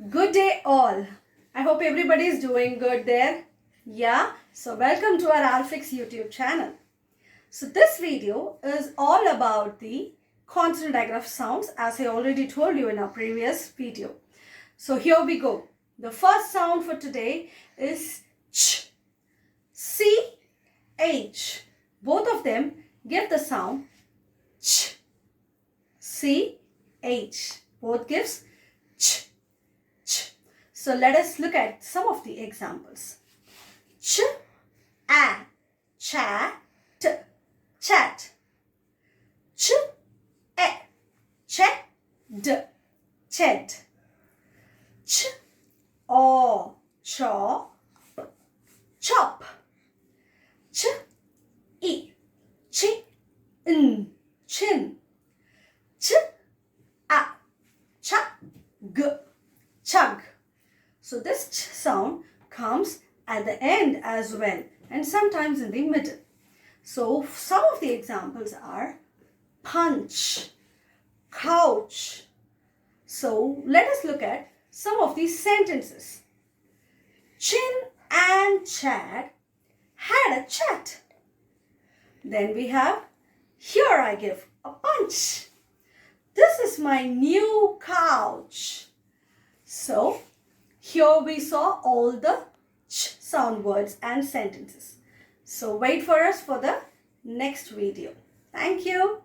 Good day all. I hope everybody is doing good there. Yeah, so welcome to our Alfix YouTube channel. So this video is all about the consonant digraph sounds, as I already told you in our previous video. So here we go. The first sound for today is ch, c, h. Both of them give the sound ch, c, h. Both gives ch, ch. So let us look at some of the examples. Ch, a, cha, t, chat. Ch, e, che, d, ched. Ch, o, chaw, chop. Ch, I, chi, n, chin. Ch, a, cha, g, chug. So this ch sound comes at the end as well and sometimes in the middle. So some of the examples are punch, couch. So let us look at some of these sentences. Chin and Chad had a chat. Then we have, here I give a punch. This is my new couch. So here we saw all the ch sound words and sentences. So wait for us for the next video. Thank you.